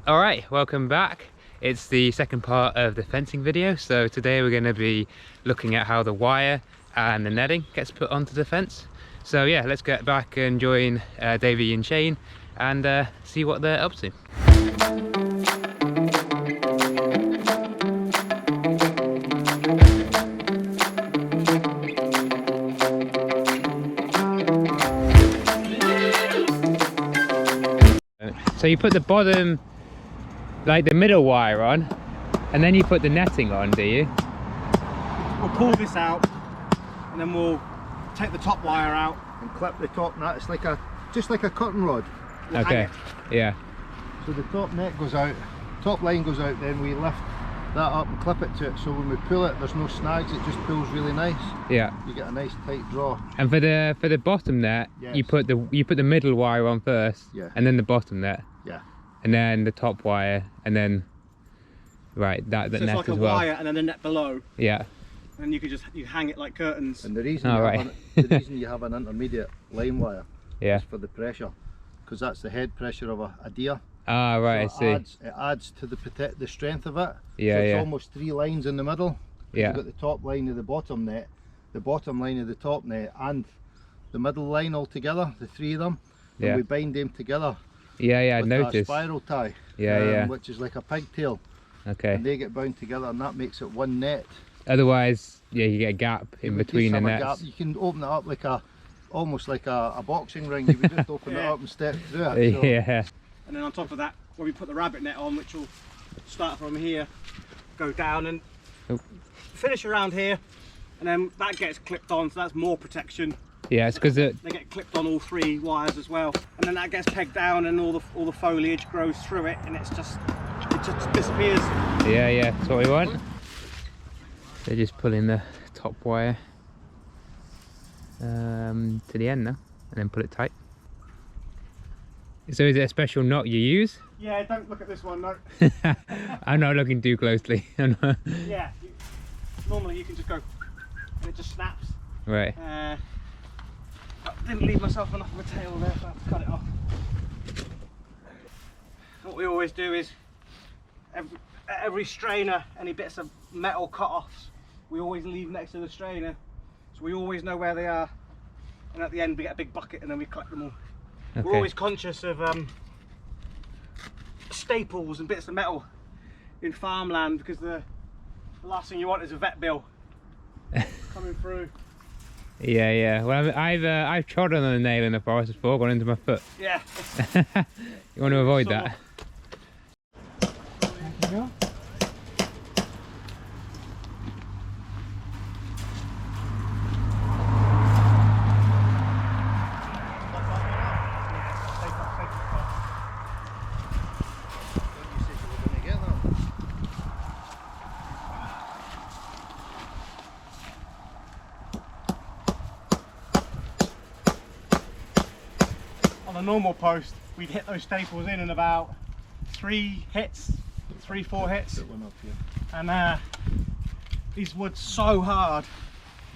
Alright, welcome back. It's the second part of the fencing video. So today we're going to be looking at how the wire and the netting gets put onto the fence. So yeah, let's get back and join Davey and Shane and see what they're up to. So you put the bottom, like the middle wire on, and then you put the netting on, do you? We'll pull this out, and then we'll take the top wire out and clip the top net. It's like just like a cutting rod. We'll Okay, yeah. So the top net goes out, top line goes out, then we lift that up and clip it to it, so when we pull it there's no snags, it just pulls really nice. Yeah. You get a nice tight draw. And for the bottom net, yes. you put the middle wire on first, yeah, and then the bottom net. Yeah. And then the top wire, and then that so net it's like as a well. wire and then the net below. Yeah. And you could you hang it like curtains. And the reason the reason you have an intermediate line wire is for the pressure, because that's the head pressure of a deer. Ah, right, so I see. It adds to the strength of it. Yeah, so it's yeah. almost three lines in the middle. Yeah. You've got the top line of the bottom net, the bottom line of the top net, and the middle line all together, the three of them. Yeah. And we bind them together. Yeah, yeah, I with noticed. a spiral tie. Yeah, which is like a pigtail. Okay. And they get bound together, and that makes it one net. Otherwise, yeah, you get a gap in between the nets. Gap. You can open it up like almost like a boxing ring. You would just open it up and step through it. So. Yeah. And then on top of that, where we put the rabbit net on, which will start from here, go down and finish around here, and then that gets clipped on, so that's more protection. Yeah, it's because they get clipped on all three wires as well, and then that gets pegged down, and all the foliage grows through it, and it just disappears. Yeah, yeah, that's what we want. They're just pulling the top wire to the end now, and then pull it tight. So is it a special knot you use? Yeah, don't look at this one, no. I'm not looking too closely. Yeah, normally you can just go and it just snaps. Right. But didn't leave myself enough of a tail there, so I have to cut it off. What we always do is every strainer, any bits of metal cut-offs, we always leave next to the strainer, so we always know where they are, and at the end we get a big bucket and then we collect them all. Okay. We're always conscious of staples and bits of metal in farmland, because the last thing you want is a vet bill coming through. Yeah, yeah. Well, I've trodden on a nail in the forest before, gone into my foot. Yeah. You want to avoid that. There you go. On a normal post, we'd hit those staples in about 3 hits, 3-4 hits. And these wood's so hard,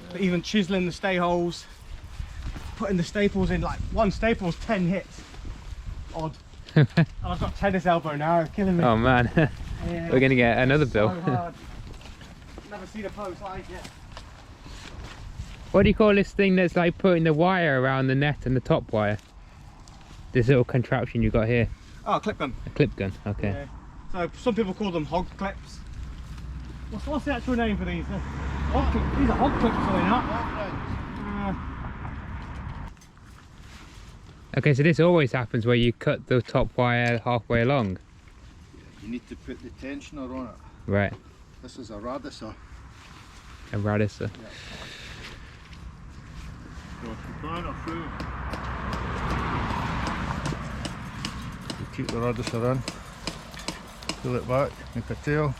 but even chiseling the stay holes, putting the staples in, like one staple's 10 hits. Odd. And I've got tennis elbow now, it's killing me. Oh man, Yeah, we're gonna get another bill. So hard. Never seen a post like it. What do you call this thing that's like putting the wire around the net and the top wire? This little contraption you got here. Oh, a clip gun. A clip gun, okay. Yeah. So some people call them hog clips. What's the actual name for these? These are hog clips, are they not? Okay, so this always happens where you cut the top wire halfway along. You need to put the tensioner on it. Right. This is a radicer. A radicer. Yeah. So if you burn it through, you keep the radicer in, pull it back, make a tail.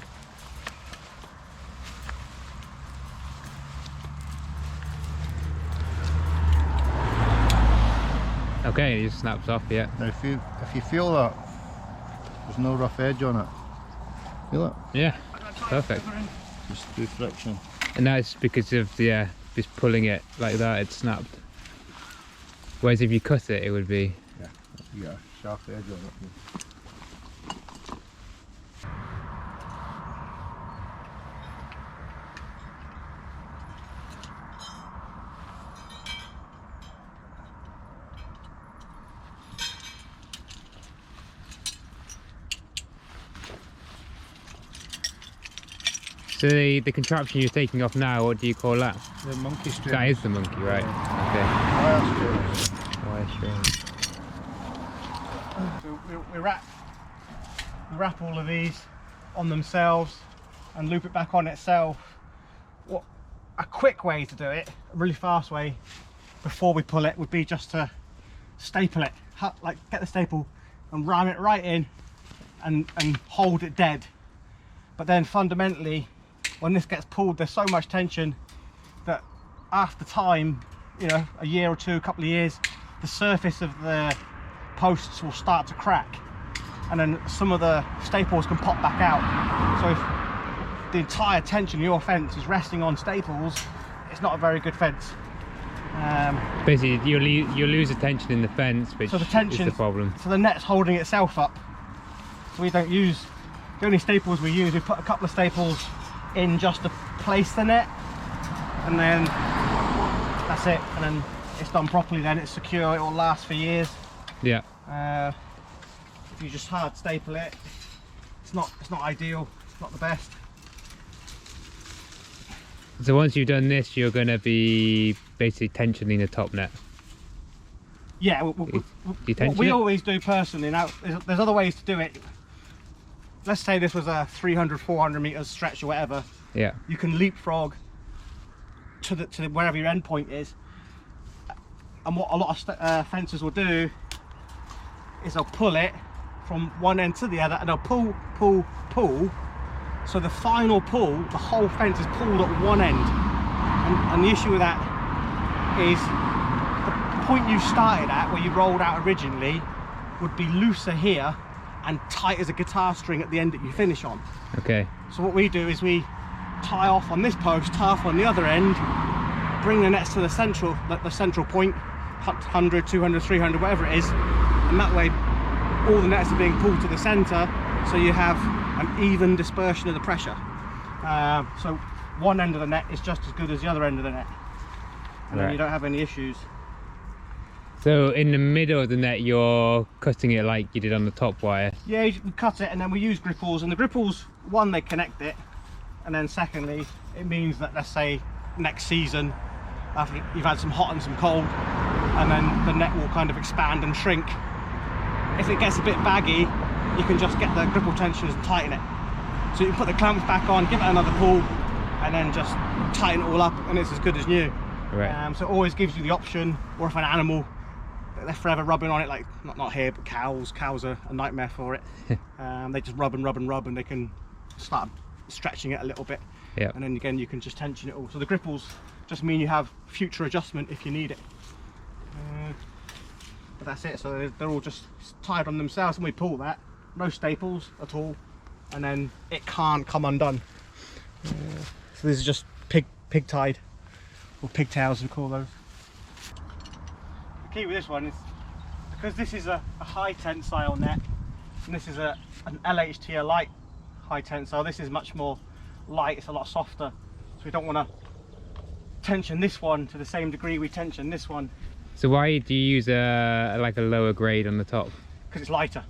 Okay, it just snaps off, yeah. Now if you feel that, there's no rough edge on it. Feel it? Yeah, perfect. Just through friction. And that's because of just pulling it like that, it snapped. Whereas if you cut it, it would be... Yeah, sharp edge on it. So the contraption you're taking off now, what do you call that? The monkey string. That is the monkey, right? Wire Okay. Wire string. So we wrap all of these on themselves and loop it back on itself. What a quick way to do it, a really fast way before we pull it, would be just to staple it. Like get the staple and ram it right in and hold it dead. But then fundamentally, when this gets pulled, there's so much tension that after time, you know, a year or two, a couple of years, the surface of the posts will start to crack, and then some of the staples can pop back out. So if the entire tension of your fence is resting on staples, it's not a very good fence. Basically, you'll lose the tension in the fence, which So the tension, is the problem. so the net's holding itself up. So we don't use, the only staples we use, we put a couple of staples in just to place the net, and then that's it, and then it's done properly, then it's secure, it will last for years. Yeah. If you just hard staple it, it's not ideal, it's not the best. So once you've done this, you're going to be basically tensioning the top net. Yeah, what we always do personally, now there's other ways to do it. Let's say this was a 300-400 meters stretch or whatever. Yeah. You can leapfrog to wherever your end point is, and what a lot of fencers will do is they'll pull it from one end to the other, and they'll pull. So the final pull, the whole fence is pulled at one end, and the issue with that is the point you started at, where you rolled out originally, would be looser here and tight as a guitar string at the end that you finish on. Okay. So what we do is we tie off on this post, tie off on the other end, bring the nets to the central point, 100, 200, 300, whatever it is, and that way all the nets are being pulled to the center, so you have an even dispersion of the pressure. So one end of the net is just as good as the other end of the net, and then you don't have any issues. So in the middle of the net, you're cutting it like you did on the top wire? Yeah, we cut it, and then we use gripples, and the gripples, one, they connect it, and then secondly, it means that, let's say next season, after you've had some hot and some cold, and then the net will kind of expand and shrink. If it gets a bit baggy, you can just get the gripple tensioners and tighten it. So you can put the clamps back on, give it another pull, and then just tighten it all up, and it's as good as new. Right. So it always gives you the option, or if an animal, they're forever rubbing on it, like not here, but cows are a nightmare for it. They just rub, and they can start stretching it a little bit. Yeah. And then again, you can just tension it all. So the gripples just mean you have future adjustment if you need it. But that's it. So they're all just tied on themselves, and we pull that, no staples at all, and then it can't come undone. So this is just pig tied, or pigtails we call those. The key with this one is, because this is a high tensile net, and this is an LHT, a light high tensile, this is much more light, it's a lot softer, so we don't want to tension this one to the same degree we tension this one. So why do you use like a lower grade on the top? Because it's lighter.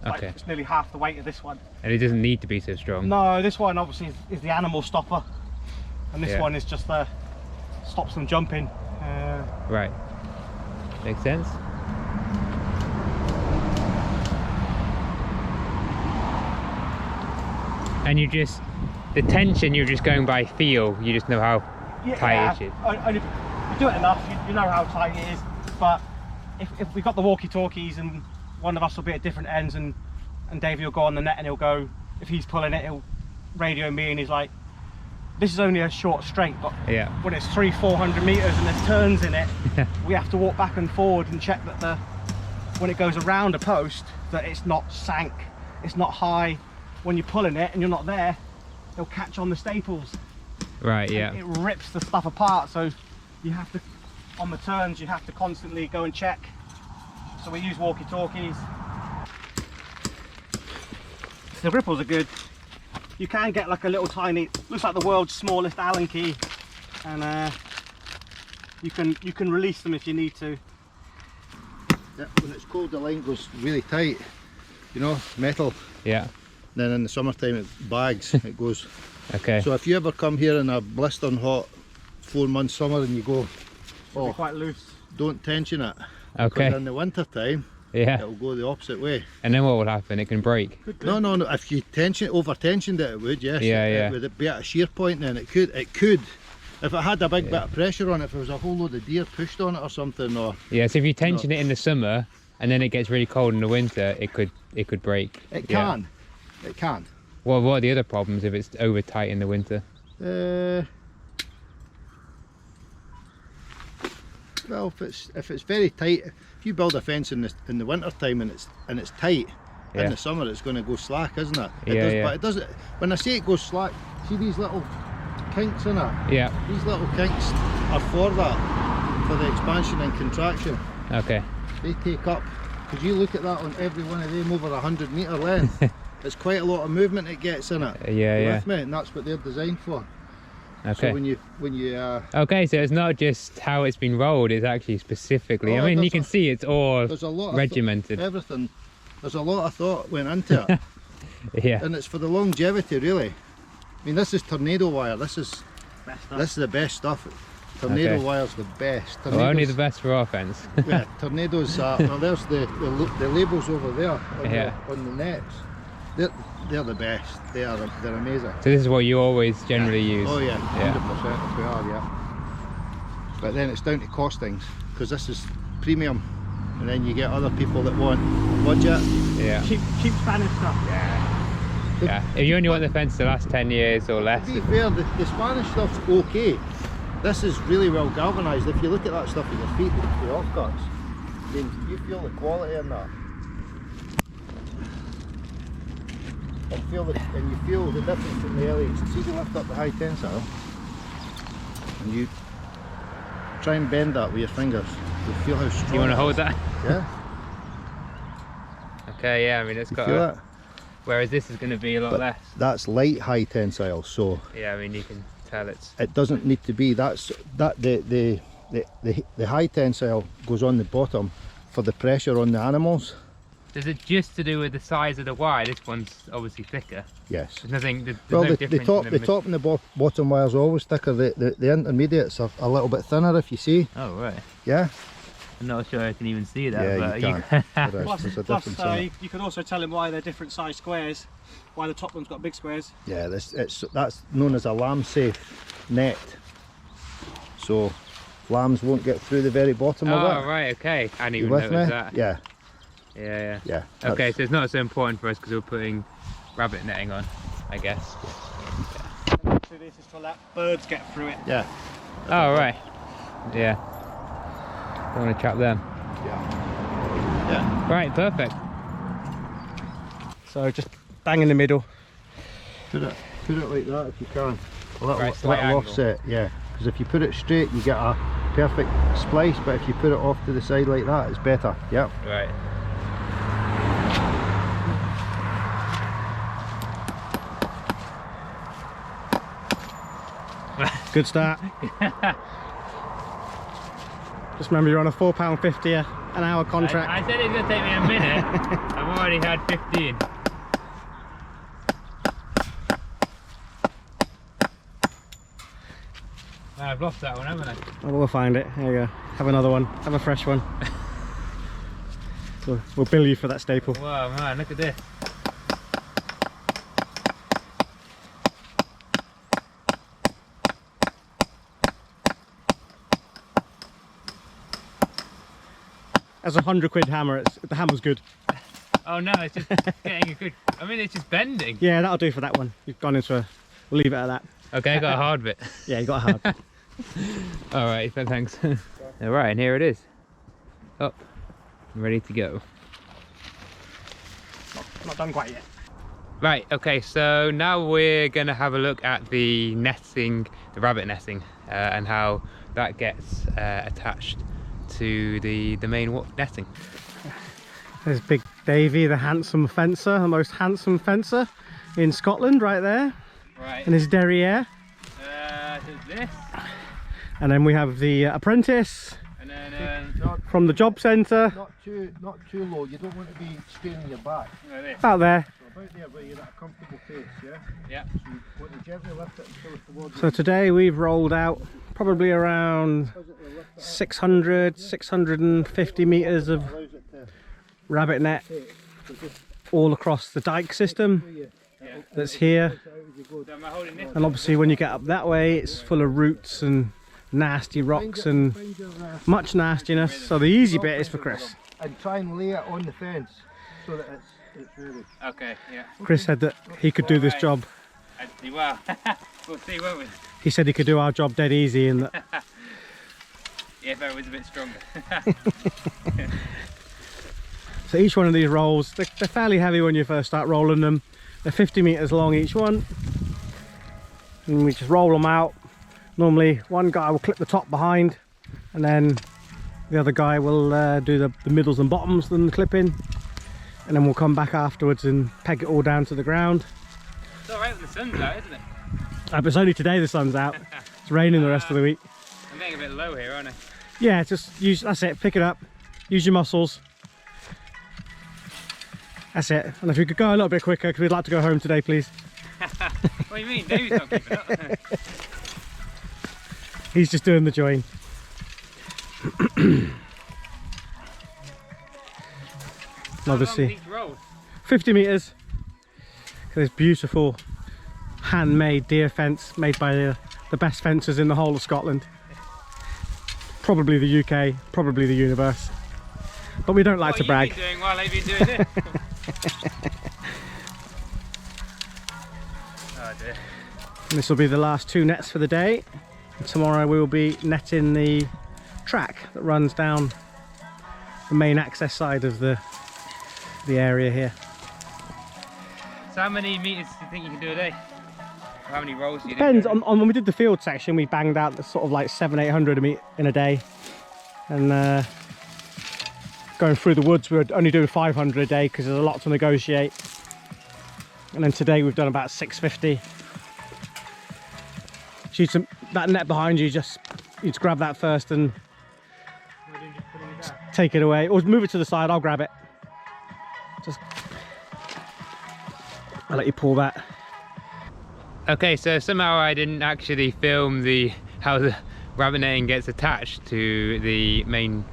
Okay. It's nearly half the weight of this one. And it doesn't need to be so strong? No, this one obviously is the animal stopper, and this one is just stops them jumping. Right. Makes sense. And the tension, you're just going by feel, you just know how tight it is. Only if you do it enough, you know how tight it is. But if we've got the walkie-talkies, and one of us will be at different ends, and Davey will go on the net, and he'll go, if he's pulling it, he'll radio me, and he's like, this is only a short straight, but when it's 300-400 meters and there's turns in it, we have to walk back and forward and check that when it goes around a post, that it's not sank, it's not high. When you're pulling it and you're not there, they'll catch on the staples. Right, yeah. It rips the stuff apart, so you have to, on the turns, you have to constantly go and check. So we use walkie-talkies. So the gripples are good. You can get like a little tiny, looks like the world's smallest Allen key, and you can release them if you need to. Yeah, when it's cold, the line goes really tight, you know, metal. Yeah. Then in the summertime it bags, it goes Okay. So if you ever come here in a blistering hot 4-month summer and you go, It'll be quite loose. don't tension it. Okay. Because in the winter time, Yeah. it'll go the opposite way. And then what will happen? It can break. No. If you over tensioned it, it would. Yes. Yeah, It yeah. would be at a shear point. Then it could. If it had a big bit of pressure on it, if there was a whole load of deer pushed on it or something, or Yeah. So if you tension it in the summer and then it gets really cold in the winter, it could break. it Yeah. can. It can. Well, what are the other problems if it's over tight in the winter? Well, if it's very tight, if you build a fence in the winter time and it's tight, Yeah. in the summer it's going to go slack, isn't it? Yeah. But it doesn't. When I say it goes slack, see these little kinks in it. Yeah. These little kinks are for that, for the expansion and contraction. Okay. They take up, because you look at that on every one of them over 100 metre length. It's quite a lot of movement it gets in it. Yeah, You yeah. with me? And that's what they're designed for. Okay. So when you Okay, so it's not just how it's been rolled, it's actually specifically. I Oh, mean, you there's can see it's all there's a lot regimented. of everything. There's a lot of thought went into it, Yeah. and it's for the longevity, really. I mean, this is tornado wire. This is the best stuff. Tornado Okay. wire's the best. Well, only the Tornadoes- best for offense. yeah, tornadoes. Well, there's the labels over there on, Yeah. on the nets. They're the best. They're amazing. So this is what you always generally use. Oh yeah, Yeah. 100% if we are, yeah. But then it's down to costings, because this is premium, and then you get other people that want budget. Yeah. Cheap Spanish stuff. Yeah. If you only want the fence to last 10 years or less. To be fair, the Spanish stuff's okay. This is really well galvanised. If you look at that stuff at your feet, the offcuts, I mean, you feel the quality in that. And you feel the difference from the LH. See, you lift up the high tensile, and you try and bend that with your fingers. You'll feel how strong. You want to it hold is. that? Yeah. Okay, yeah, I mean, it's You got feel a, that? whereas this is going to be a lot But less. that's light high tensile, so Yeah, I mean, you can tell it's... it doesn't need to be. The high tensile goes on the bottom for the pressure on the animals. Is it just to do with the size of the wire? This one's obviously thicker. Yes. There's nothing, there's Well, no the difference top, in the top and the bottom wire's always thicker. The intermediates are a little bit thinner, if you see. Oh, right. Yeah. I'm not sure I can even see that, Yeah, but you you can. can. There is. Plus, There's a difference in it. you can also tell them why they're different size squares. Why the top one's got big squares. Yeah, that's known as a lamb safe net. So lambs won't get through the very bottom of Oh, it. right, okay. I didn't You even with notice me? that. Yeah, Yeah. yeah. Okay, so it's not so important for us because we're putting rabbit netting on, I guess. So this is to let birds get through it. Yeah. Oh, right. Yeah. Don't want to trap them. Yeah. Yeah. Right, perfect. So just bang in the middle. Put it like that if you can. A little, Right, slight little angle. offset, yeah. Because if you put it straight, you get a perfect splice. But if you put it off to the side like that, it's better. Yep. Right. Good start. Just remember, you're on a £4.50 an hour contract. I said it's going to take me a minute. I've already had 15. I've lost that one, haven't I? Oh, we'll find it. There you go. Have another one. Have a fresh one. We'll bill you for that staple. Wow, man, look at this. As a £100 hammer, the hammer's good. Oh no, it's just getting a good... I mean, it's just bending. Yeah, that'll do for that one. You've gone into a... We'll leave it at that. Okay, I got a hard bit. Yeah, you got a hard. All right, thanks. All right, and here it is. Up, ready to go. Not done quite yet. Right, okay, so now we're gonna have a look at the netting, the rabbit netting, and how that gets attached to the main netting. There's Big Davy, the handsome fencer, the most handsome fencer in Scotland, right there. Right. And his derriere. So this, And then we have the apprentice and then from the job centre. Not too low. You don't want to be straining your back. this. About there. So about it there where you're at a comfortable pace, yeah? Yeah. So you want to gently lift it and pull it towards So today we've rolled out probably around 600, 650 metres of rabbit net all across the dike system that's here. So am I holding this? And obviously when you get up that way it's full of roots and nasty rocks and much nastiness. So the easy bit is for Chris. And try and lay it on the fence so that it's ready. Okay, yeah. Chris said that he could do this Alright. job. Well, we'll see, won't we? He said he could do our job dead easy and that. Yeah, if I was a bit stronger. So each one of these rolls, they're fairly heavy when you first start rolling them. They're 50 metres long each one. And we just roll them out. Normally one guy will clip the top behind and then the other guy will do the middles and bottoms, then the clipping. And then we'll come back afterwards and peg it all down to the ground. It's alright when the sun's out, isn't it? But it's only today the sun's out. It's raining the rest of the week. I'm getting a bit low here, aren't I? Yeah, just use, that's it, pick it up, use your muscles. That's it. And if you could go a little bit quicker, because we'd like to go home today, please. What do you mean? David's not keeping up. He's just doing the join. Obviously, 50 metres. This beautiful handmade deer fence made by the best fencers in the whole of Scotland. Probably the UK, probably the universe. But we don't like to brag. What have you been doing while I've been doing this? Oh dear. And this will be the last 2 nets for the day. And tomorrow we will be netting the track that runs down the main access side of the area here. So how many metres do you think you can do a day? Or how many rolls do you do? Depends on when we did the field section, we banged out the sort of like 700-800 in a day. And going through the woods we were only doing 500 a day because there's a lot to negotiate. And then today we've done about 650. Shoot that net behind you, you just grab that first and take it away, or move it to the side. I'll grab it. I'll let you pull that. Okay, so somehow I didn't actually film how the rabbit netting gets attached to the main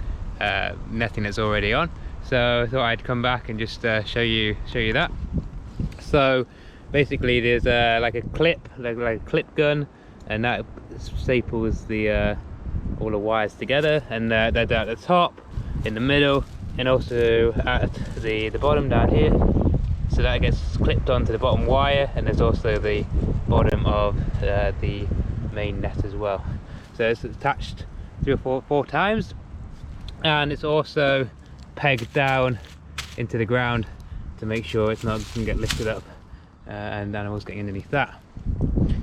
netting that's already on. So I thought I'd come back and just show you that. So basically there's like a clip, like a clip gun, and that staples all the wires together, and they're at the top, in the middle, and also at the bottom down here. So that gets clipped onto the bottom wire, and there's also the bottom of the main net as well. So it's attached 3 or 4 times, and it's also pegged down into the ground to make sure it doesn't get lifted up and animals getting underneath that.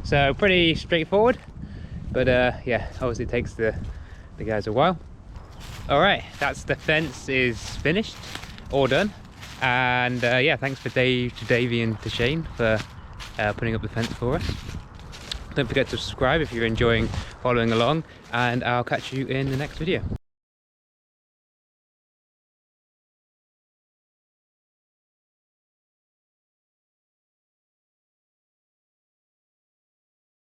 So pretty straightforward, but yeah, obviously it takes the guys a while. All right, that's the fence is finished, all done. And yeah, thanks to Davey and to Shane for putting up the fence for us. Don't forget to subscribe if you're enjoying following along, and I'll catch you in the next video.